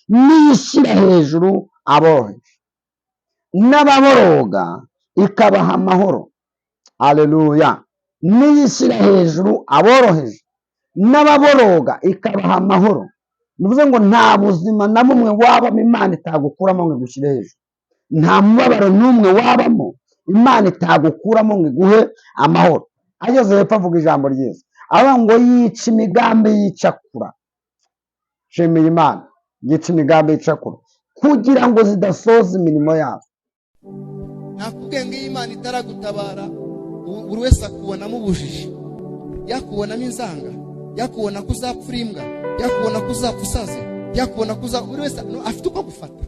niyishyira hejuru aboroheje, n'ababoroga ikabaha amahoro. Haleluya. Niyishyira hejuru aboroheje, n'ababoroga ikabaha amahoro. Bivuze ngo nta buzima na bumwe wabamo Imana itagukuramo ngo igushyire hejuru. Nta mubabaro n'umwe wabamo Imana itagukuramo ngo iguhe amahoro. Ageze hepfo avuga ijambo ryiza, avuga ngo yica imigambi y'icakura. Shimira Imana, yica imigambi y'icakura kugira ngo zidasoza imirimo yabo. nakubwiye ngo iyo Imana itaragutabara buri wese akubonamo ubujiji, yakubonamo inzanga, yakubona ko uzapfura imbwa, yakubona ko uzapfa usaze, yakubona ko buri wese afite uko gufata.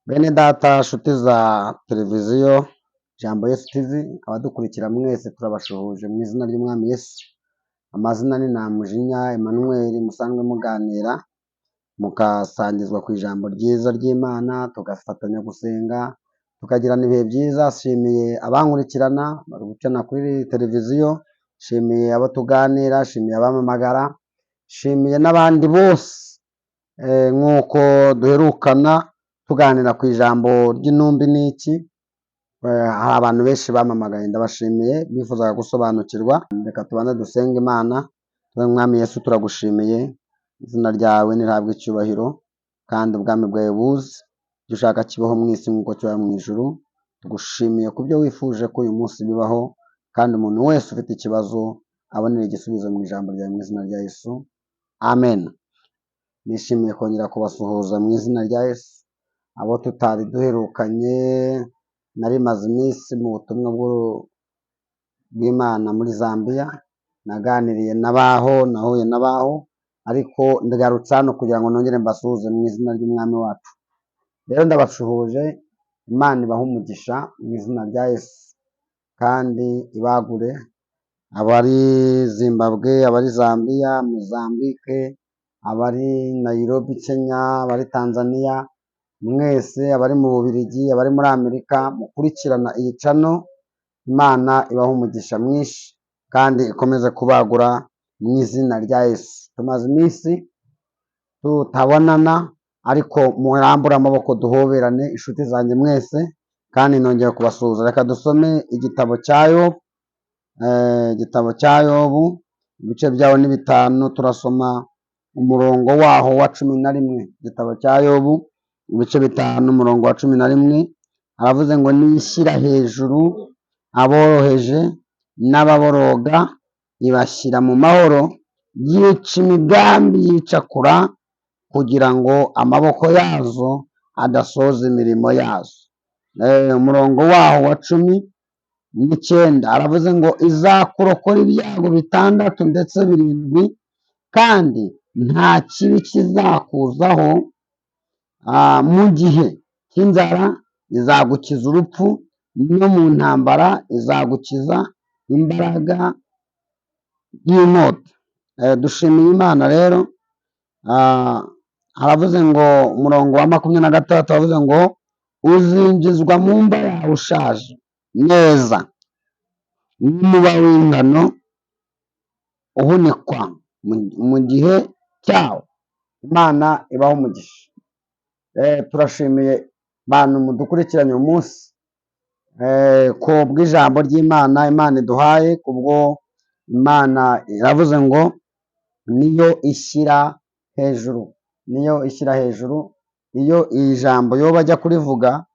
Bene data, nshuti za televiziyo Jambo Yesu TV, abadukurikira mwese turabashuhuje mu izina ry'Umwami Yesu. Amazina ni Namujinya Emmanuel, musanzwe muganira mukasangizwa ku ijambo ryiza ry'Imana, tugafatanya gusenga, tukagirana ibihe byiza. Shimiye abankurikirana bari gucana kuri televiziyo, shimiye abo tuganira, shimiye abamamagara, shimiye n'abandi bose nk'uko duherukana tuganira ku ijambo ry'intumbi n'iki. Hari abantu benshi bamamagaye, ndabashimiye bifuzaga gusobanukirwa. Reka tubanze dusenge Imana. Mwami Yesu, turagushimiye, izina ryawe nirihabwe icyubahiro, kandi ubwami bwawe buze, ibyo ushaka kibaho mu isi nk'uko kiba mu ijuru. Tugushimiye ku byo wifuje ko uyu munsi bibaho, kandi umuntu wese ufite ikibazo abonera igisubizo mu ijambo ryawe mu izina rya Yesu, amen. Nishimiye kongera kubasuhuza mu izina rya Yesu. Abo tutari duherukanye, nari maze iminsi mu butumwa bw'Imana muri Zambia, naganiriye nahuye n'abaho, ariko ndagarutse hano kugira ngo nongere mbasuhuze mu izina ry'Umwami wacu. Rero ndabashuhuje, Imana ibahe umugisha mu izina rya Yesu, kandi ibagure abari Zimbabwe, abari Zambia, Mozambique, abari Nairobi Kenya, abari Tanzania, mwese abari mu Bubiligi, abari muri Amerika mukurikirana iyi channel, Imana ibahe umugisha mwinshi kandi ikomeze kubagura mu izina rya Yesu. Tumaze iminsi tutabonana, ariko murambura amaboko duhoberane, inshuti zanjye mwese, kandi nongeye kubasuhuza. Reka dusome igitabo cya Yobu. Igitabo cya Yobu, ibice byaho ni 5, turasoma umurongo waho wa 11. Igitabo cya Yobu ibice 5 umurongo wa 11, aravuze ngo niyishyira hejuru aboroheje, n'ababoroga ibashyira mu mahoro, yica imigambi y'icakura kugira ngo amaboko yazo adasoza imirimo yazo. Umurongo waho wa 19 aravuze ngo izakurokora ibyago 6 ndetse 7, kandi nta kibi kizakuzaho. Mu gihe cy'inzara izagukiza urupfu, no mu ntambara izagukiza imbaraga y'inkota. Dushimiye Imana rero. Aravuze ngo umurongo wa 26 aravuze ngo uzinjizwa mu mba yawe ushaje neza, n'umuba w'ingano uhunikwa mu gihe cyawo. Imana ibaho umugisha. Turashimiye bantu mudukurikiranye uyu munsi ko bw'ijambo ry'Imana Imana iduhaye. Kubwo Imana iravuze ngo niyo ishyira hejuru, niyo ishyira hejuru. Iyo iri jambo yo bajya kurivuga,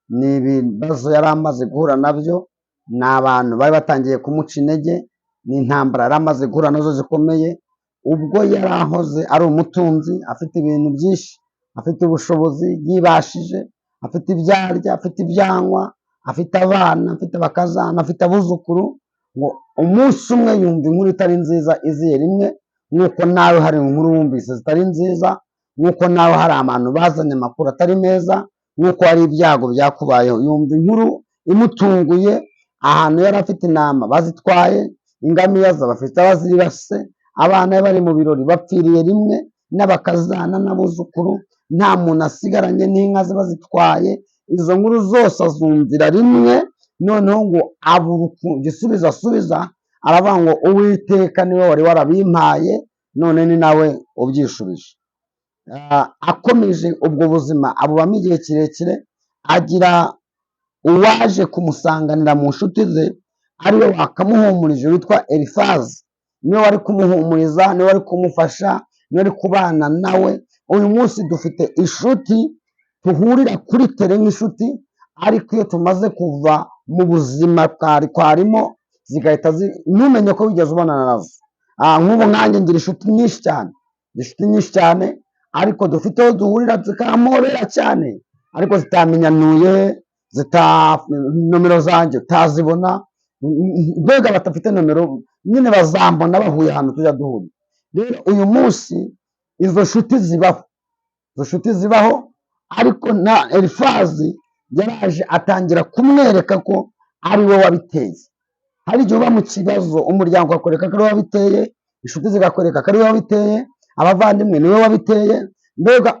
ni ibibazo yari amaze guhura nabyo, ni abantu bari batangiye kumuca intege, ni intambara yari amaze guhura nazo zikomeye. Ubwo yari ahoze ari umutunzi, afite ibintu byinshi, afite ubushobozi, yibashije, afite ibyarya, afite ibyanywa, afite abana, afite abakazana, afite abuzukuru, ngo umunsi umwe yumva inkuru itari nziza iziye rimwe, nk'uko nawe hari inkuru wumvise zitari nziza, nk'uko nawe hari abantu bazanye amakuru atari meza, nk'uko hari ibyago byakubayeho. Yumva inkuru imutunguye, ahantu yari afite intama bazitwaye, ingamiya bafite abaziribase, abana bari mu birori bapfiriye rimwe, n'abakazana n'abuzukuru, nta muntu asigaranye, n'inka ze bazitwaye. Izo nkuru zose azumvira rimwe, noneho ngo abura igisubizo asubiza, aravuga ngo Uwiteka niwe wari warabimpaye, none ni nawe ubyishubije. Akomeje ubwo buzima abubamo igihe kirekire, agira uwaje kumusanganira mu nshuti ze ariwe wakamuhumurije witwa Elifazi, niwe wari kumuhumuriza, niwe wari kumufasha, niwe wari kubana nawe. Uyu munsi dufite inshuti tuhurira kuri tere nk'inshuti, ariko iyo tumaze kuva mu buzima twarimo zigahita ntumenye ko wigeze ubonana nazo. Nk'ubu nkanjye ngira inshuti nyinshi cyane, ariko dufite aho duhurira zikampobera cyane, ariko zitamenyanuye, nomero zanjye utazibona, mbega batafite nomero nyine bazambona bahuye ahantu tujya duhurira. Rero uyu munsi izo nshuti zibaho, ariko na Elifazi yaraje atangira kumwereka ko ari we wabiteye. Hari igihe uba mu kibazo umuryango wakwereka ko ari we wabiteye, inshuti zigakwereka ko ari we wabiteye, abavandimwe niwe wabiteye, mbega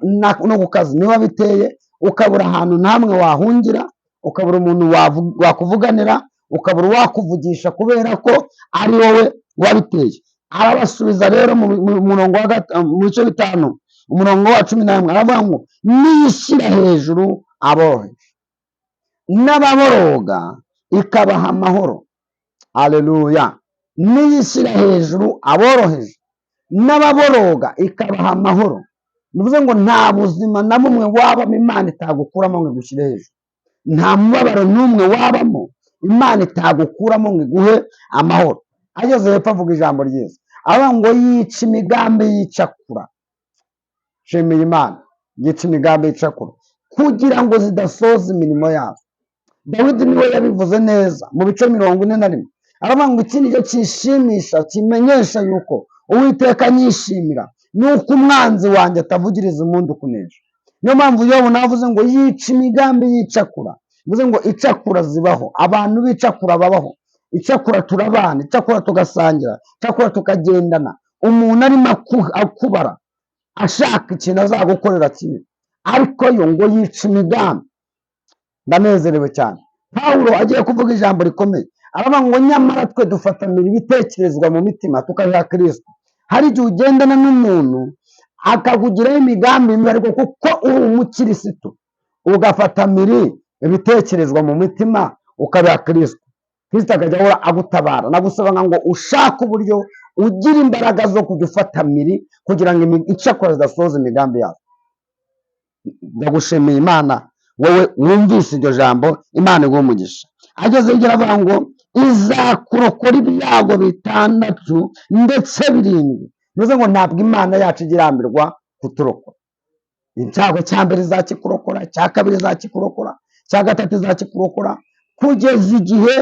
no ku kazi niwe wabiteye, ukabura ahantu namwe wahungira, ukabura umuntu wakuvuganira, ukabura uwakuvugisha kubera ko ari wowe wabiteye. Arabasubiza rero mu bice 5 umurongo wa 11 aravuga ngo niyishyira hejuru aboroheje n'ababoroga ikabaha amahoro. Haleluya! Niyishyira hejuru aboroheje n'ababoroga ikabaha amahoro. Bivuze ngo nta buzima na bumwe wabamo Imana itagukuramo ngo igushyire hejuru. Nta mubabaro n'umwe wabamo Imana itagukuramo ngo iguhe amahoro. Ageze hepfo avuga ijambo ryiza, avuga ngo yica imigambi y'icakura. Shimira Imana, yica imigambi y'icakura kugira ngo zidasoza imirimo yazo. Dawidi niwe yabivuze neza mu bice 41, aravuga ngo iki nicyo kishimisha kimenyesha yuko Uwiteka anyishimira, nuko umwanzi wanjye atavugiriza impundu kunesha. Niyo mpamvu Yobu navuze ngo yica imigambi y'icakura. Bivuze ngo icakura zibaho, abantu b'icakura babaho. Icakura turabana, icakura tugasangira, icakura tukagendana. Umuntu arimo akubara ashaka ikintu azagukorera kibi, ariko yo ngo yica imigambi. Ndanezerewe cyane. Pawulo agiye kuvuga ijambo rikomeye, aravuga ngo nyamara twe dufatanira ibitekerezwa mu mitima tukabiha Kristo. Hari igihe ugendana n'umuntu akakugiraho imigambi mibi, ariko kuko uri umukirisitu ugafatanira ibitekerezwa mu mitima ukabiha Kristo, Kristo akajya ahora agutabara. Nagusaba ngo ushake uburyo ugira imbaraga zo kujya ufatanira kugira ngo icakura zidasoza imigambi yawe. Ndagushimiye Imana wowe wumvise iryo jambo, Imana iguhe umugisha. Ageze igira avuga ngo izakurokora ibyago 6 ndetse 7. Bivuze ngo ntabwo Imana yacu igirambirwa kuturokora. Icyago cya mbere izakikurokora, cya kabiri izakikurokora, cya gatatu izakikurokora, kugeza igihe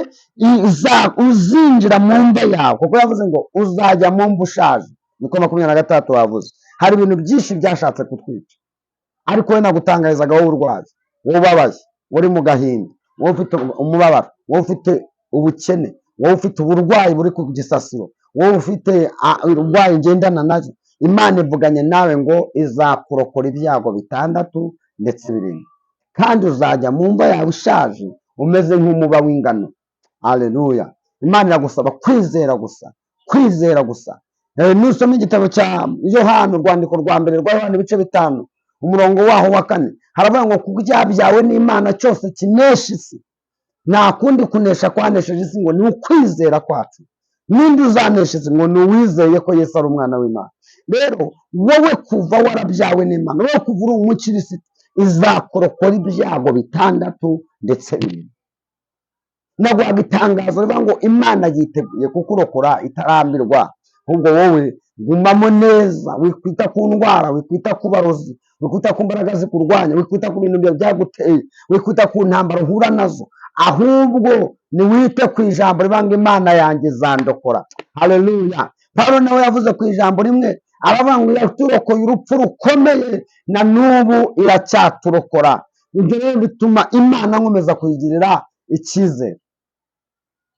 uzinjira mu mva yawe, kuko yavuze ngo uzajya mu mva ushaje. Niko 26 wavuze. Hari ibintu byinshi byashatse kutwica, ariko we nagutangarizaga wowe urwaye, wowe ubabaye, uri mu gahinda, wowe ufite umubabaro, wowe ufite ubukene, wowe ufite uburwayi buri ku gisasiro, wowe ufite uburwayi ngendana nazo. Imana ivuganye nawe ngo izakurokora ibyago 6 ndetse 7, kandi uzajya mu mva yawe ushaje umeze nk'umuba w'ingano. Haleluya! Imana iragusaba kwizera gusa, kwizera gusa. Nusoma igitabo cya Yohana, urwandiko rwa mbere rwa Yohana ibice 5 umurongo waho wa 4, haravuga ngo kuko icyabyawe n'Imana cyose kinesha isi. Nta kundi kunesha kwanesheje isi ngo ni ukwizera kwacu. Ninde uzanesha isi ngo ni uwizeye ko Yesu ari umwana w'Imana. Rero wowe kuva warabyawe n'Imana, wowe kuva uri umukirisitu, izakurokora ibyago 6 ndetse 7. Naguhaga itangazo rivuga ngo Imana yiteguye kukurokora itarambirwa. Ahubwo wowe gumamo neza, wikwita ku ndwara, wikwita ku barozi, wikwita ku mbaraga zikurwanya, wikwita ku bintu byaguteye, wikwita ku ntambara uhura nazo, ahubwo niwite ku ijambo rivuga ngo Imana yanjye izandokora. Haleluya! Pawulo nawe yavuze ku ijambo rimwe, aravuga ngo yaturokoye urupfu rukomeye, na n'ubu iracyaturokora. Ibyo rero bituma Imana nkomeza kuyigirira icyizere.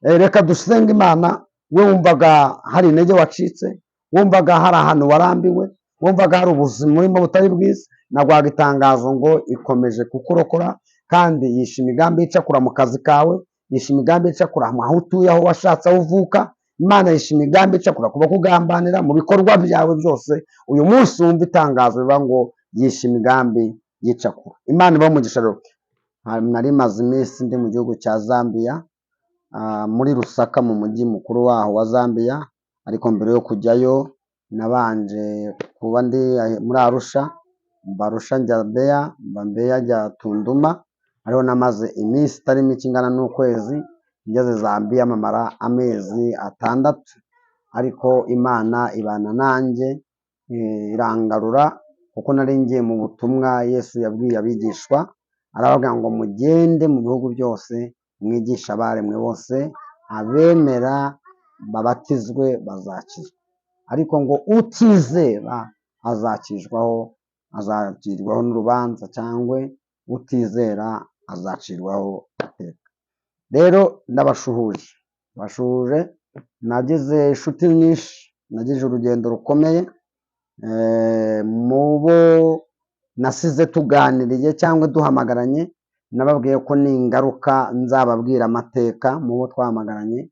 Reka dusenge Imana. We wumvaga hari intege wacitse, wumvaga hari ahantu warambiwe, wumvaga hari ubuzima urimo butari bwiza, naguhaga itangazo ngo ikomeje kukurokora, kandi yisha imigambi y'icakura mu kazi kawe, yisha imigambi y'icakura aho utuye, aho washatse, aho uvuka. Imana yishe imigambi icakura kuba kugambanira mu bikorwa byawe byose. Uyu munsi wumva itangazo bivuga ngo yishe imigambi y'icakura. Imana ibahe umugisha rero. Nari maze iminsi ndi mu gihugu cya Zambia, muri Lusaka mu mujyi mukuru waho wa Zambia, ariko mbere yo kujyayo nabanje kuba ndi muri Arusha, mba Arusha njya Mbeya, mba Mbeya njya Tunduma, ariho namaze iminsi itari mike ingana n'ukwezi. Ngeze Zambia mamara amezi 6, ariko Imana ibana nanjye irangarura, kuko nari ngiye mu butumwa Yesu yabwiye abigishwa, aravuga ngo mugende mu bihugu byose mwigisha abaremwe bose, abemera babatizwe bazakizwa, ariko ngo utizera azacirwaho n'urubanza, cyangwa utizera azacirwaho iteka. Rero ndabashuhuje, nagize inshuti nyinshi, nagize urugendo rukomeye mu bo nasize tuganiriye cyangwa duhamagaranye. Nababwiye ko n'ingaruka nzababwira amateka mu bo twahamagaranye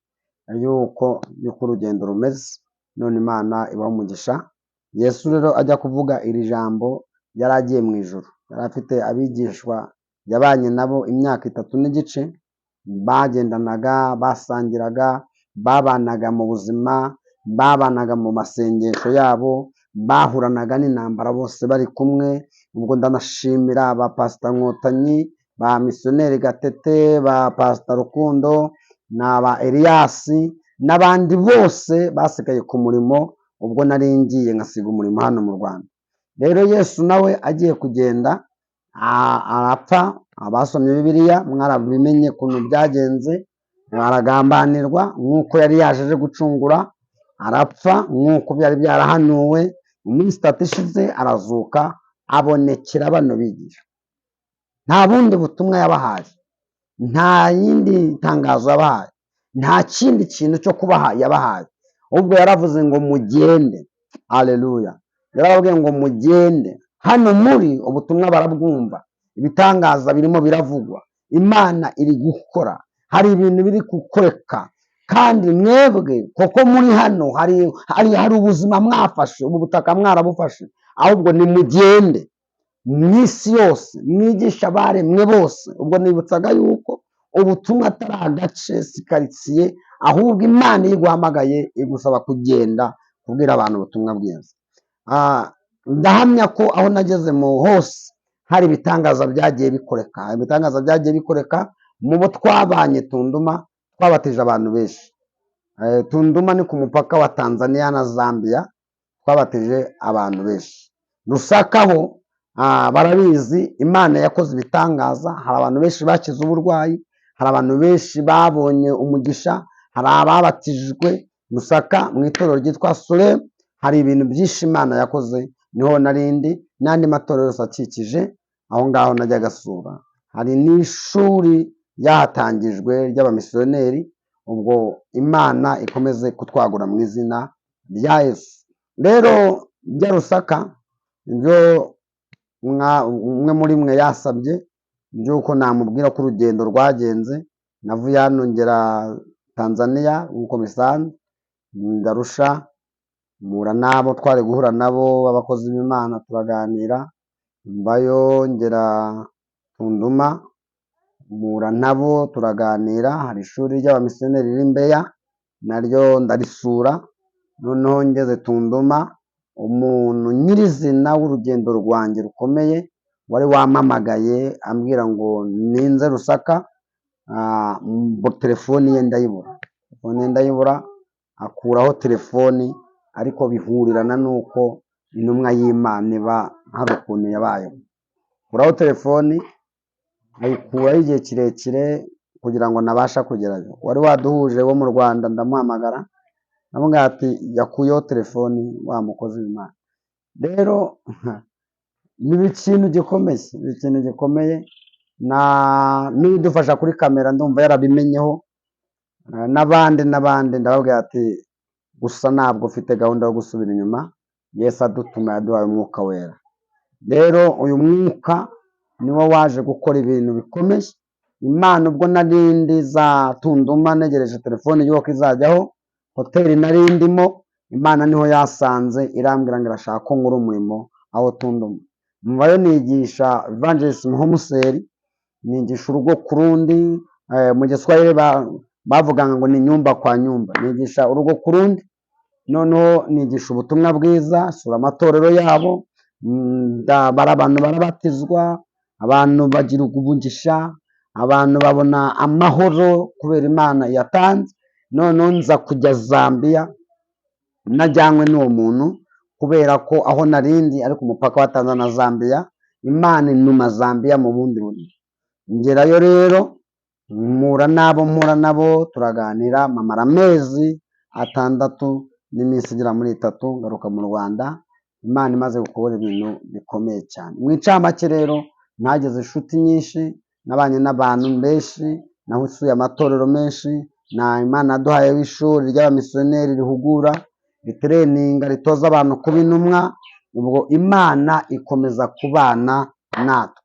yuko urugendo rumeze. None Imana ibahe umugisha. Yesu rero ajya kuvuga iri jambo yari agiye mu ijuru, yari afite abigishwa yabanye nabo imyaka 3 n'igice, bagendanaga, basangiraga, babanaga mu buzima, babanaga mu masengesho yabo, bahuranaga n'intambara bose bari kumwe. Ubwo ndanashimira ba Pastor Nkotanyi, ba Missionnaire Gatete, ba Pastor Rukundo, n'aba Elias n'abandi bose basigaye ku murimo ubwo nari ngiye ngasiga umurimo hano mu Rwanda. Rero Yesu nawe agiye kugenda arapfa. Abasomye Bibiliya mwarabimenye ukuntu byagenze, aragambanirwa nk'uko yari yaje gucungura, arapfa nk'uko byari byarahanuwe. Mu minsi 3 ishize arazuka, abonekera bano bigisha. Nta bundi butumwa yabahaye, nta yindi tangazo yabahaye, nta kindi kintu cyo kubaha yabahaye, ubwo yaravuze ngo mugende. Haleluya! Yarababwiye ngo mugende. Hano muri ubutumwa barabwumva, ibitangaza birimo biravugwa, Imana iri gukora, hari ibintu biri gukoreka, kandi mwebwe koko muri hano hari ubuzima mwafashe, ubu butaka mwarabufashe, ahubwo ni mugende mu isi yose mwigisha abaremwe bose. Ubwo nibutsaga yuko ubutumwa atari agace, si karitsiye, ahubwo Imana iguhamagaye igusaba kugenda kubwira abantu ubutumwa bwiza. Ndahamya ko aho nageze mu hose hari ibitangaza byagiye bikoreka. Mu bo twabanye Tunduma, twabatije abantu benshi. Tunduma ni ku mupaka wa Tanzania na Zambia, twabatije abantu benshi. Lusaka ho barabizi, Imana yakoze ibitangaza. Hari abantu benshi bakize uburwayi, hari abantu benshi babonye umugisha, hari ababatijwe Lusaka mu itorero ryitwa Sure. Hari ibintu byinshi Imana yakoze. Niho narindi n'andi matorero yose akikije aho ngaho najya gasura. Hari n'ishuri ryahatangijwe ry'abamisiyoneri. Ubwo Imana ikomeze kutwagura mu izina rya Yesu. Rero bya Lusaka, ibyo umwe muri mwe yasabye by'uko namubwira ko urugendo rwagenze. Navuye hano ngera Tanzania nk'uko bisanzwe, ndarusha mpura nabo twari guhura nabo abakozi b'Imana, turaganira. Mbayo ngera Tunduma, mpura nabo turaganira. Hari ishuri ry'abamisiyoneri riri Mbeya, naryo ndarisura. Noneho ngeze Tunduma, umuntu nyirizina w'urugendo rwanjye rukomeye wari wampamagaye ambwira ngo ninze Lusaka, telefoni ye ndayibura, akuraho telefoni, ariko bihurirana nuko intumwa y'Imana iba hari ukuntu yabaye. Kuraho telefoni, ayikuraho igihe kirekire kugira ngo nabasha kugerayo. Wari waduhuje wo mu Rwanda, ndamuhamagara, namubwira ati yakuyeho telefoni wa mukozi w'Imana. Rero ni ikintu gikomeye, n'ibidufasha kuri kamera ndumva yarabimenyeho, n'abandi ndababwira ati gusa ntabwo ufite gahunda yo gusubira inyuma. Yesu adutuma, yaduhaye umwuka wera. Rero uyu mwuka niwo waje gukora ibintu bikomeye. Imana ubwo narindi za Tunduma ntegereje telefoni y'uko izajyaho, hoteli nari ndimo, Imana niho yasanze irambwira ngo irashaka ko nkora umurimo aho tunduma. Mvayo nigisha Evangelist Muhomuseri, nigisha urugo ku rundi, mu Giswahili bavuga ngo ni nyumba kwa nyumba, nigisha urugo ku rundi, noneho nigisha ubutumwa bwiza, sura amatorero yabo, abantu barabatizwa, abantu bagira umugisha, abantu babona amahoro kubera Imana yatanze. Noneho nza kujya Zambia, najyanywe n'uwo muntu kubera ko aho narindi ari ku mupaka wa Tanzania na Zambia, Imana inuma Zambia mu bundi buryo. Ngerayo rero mpura nabo turaganira, mamara amezi 6 n'iminsi igera muri 3 ngaruka mu Rwanda, Imana imaze gukora ibintu bikomeye cyane. Mu icamake rero nageze inshuti nyinshi, nabanye n'abantu benshi, nahusuye amatorero menshi, na Imana yaduhaye w'ishuri ry'abamisiyoneri rihugura, ritreninga, ritoza abantu kuba intumwa. Ubwo Imana ikomeza kubana natwe.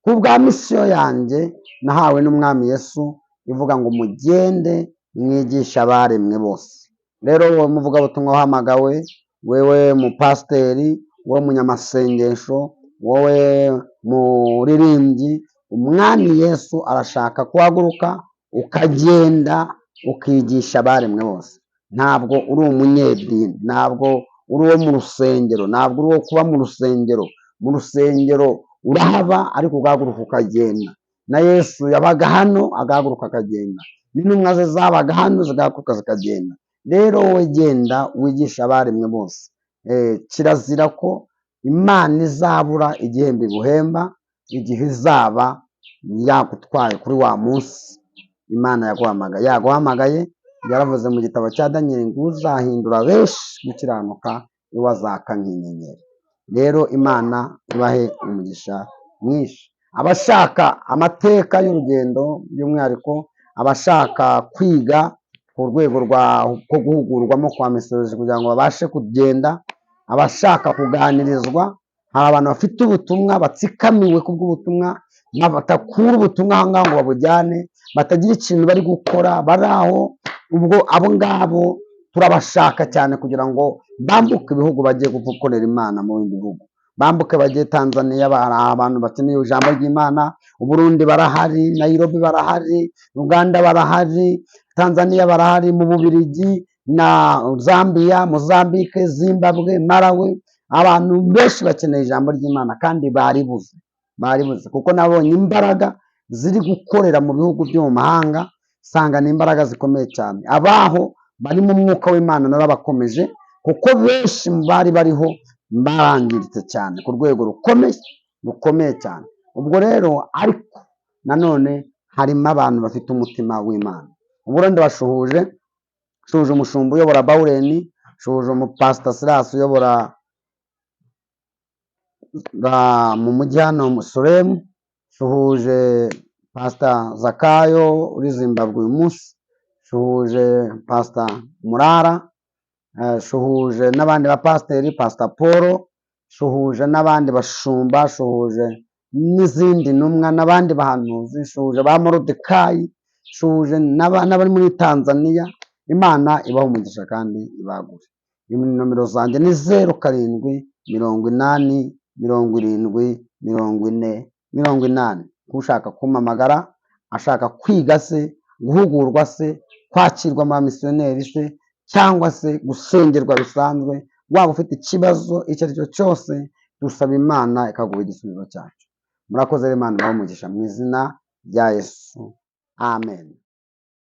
Ku bwa misiyo yanjye nahawe n'Umwami Yesu ivuga ngo mugende mwigisha abaremwe bose. Rero wowe muvugabutumwa wahamagawe, wewe mupasiteri, wowe munyamasengesho, wowe muririmbyi, Umwami Yesu arashaka kuhaguruka ukagenda ukigisha abaremwe bose. Ntabwo uri umunyedini, ntabwo uri uwo mu rusengero, ntabwo uri uwo kuba mu rusengero. Mu rusengero urahaba ariko ugahaguruka ukagenda. Na Yesu yabaga hano agahaguruka akagenda, n'intumwa ze zabaga hano zigahaguruka zikagenda. Rero wowe genda wigisha abaremwe bose. Kirazira ko Imana izabura igihembo iguhemba igihe izaba yagutwaye kuri wa munsi Imana yaguhamagaye. Yaravuze mu gitabo cya Daniel ngo uzahindura benshi gukiranuka iwazaka nk'inyenyeri. Rero Imana ibahe umugisha mwinshi. Abashaka amateka y'urugendo, by'umwihariko abashaka kwiga ku rwego ko guhugurwamo kwa misozi kugira ngo babashe kugenda, abashaka kuganirizwa, hari abantu bafite ubutumwa batsikamiwe kubw'ubutumwa, batakura ubutumwa aha ngaha ngo babujyane, batagira ikintu bari gukora, bari aho. Ubwo abo ngabo turabashaka cyane kugira ngo bambuke ibihugu bagiye gukorera Imana mu bindi bihugu, bambuke bagiye Tanzania. Abantu bakeneye ijambo ry'Imana, Uburundi barahari, Nairobi barahari, Uganda barahari, Tanzania barahari, mu Bubiligi na Zambia, Mozambique, Zimbabwe, Malawi. Abantu benshi bakeneye ijambo ry'Imana kandi baribuze kuko nabonye imbaraga ziri gukorera mu bihugu byo mu mahanga, sanga ni imbaraga zikomeye cyane. Abaho bari mu mwuka w'Imana narabakomeje kuko benshi bari bariho barangiritse cyane ku rwego rukomeye cyane. Ubwo rero ariko nanone harimo abantu bafite umutima w'Imana. Ubwo rero ndabashuhuje, shuhuje umushumba uyobora Bawureni, shuhuje umupasita Silas uyobora mu mujyi hano Musuremu, shuhuje Pastor Zakayo uri Zimbabwe uyu munsi, shuhuje Pastor Murara, shuhuje n'abandi bapasiteri, Pastor Paul, shuhuje n'abandi bashumba, shuhuje n'izindi ntumwa n'abandi bahanuzi, shuhuje ba Morodekayi, shuhuje n'abari muri Tanzania. Imana ibaha umugisha kandi ibagure. Nomero zanjye ni 0780704080. Ushaka kumpamagara, ashaka kwiga se, guhugurwa se, kwakirwa mu misiyoneri se, cyangwa se gusengerwa bisanzwe, waba ufite ikibazo icyo ari cyo cyose, dusaba Imana ikaguha igisubizo cyacu. Murakoze, Imana ibahe umugisha mu izina rya Yesu, amen.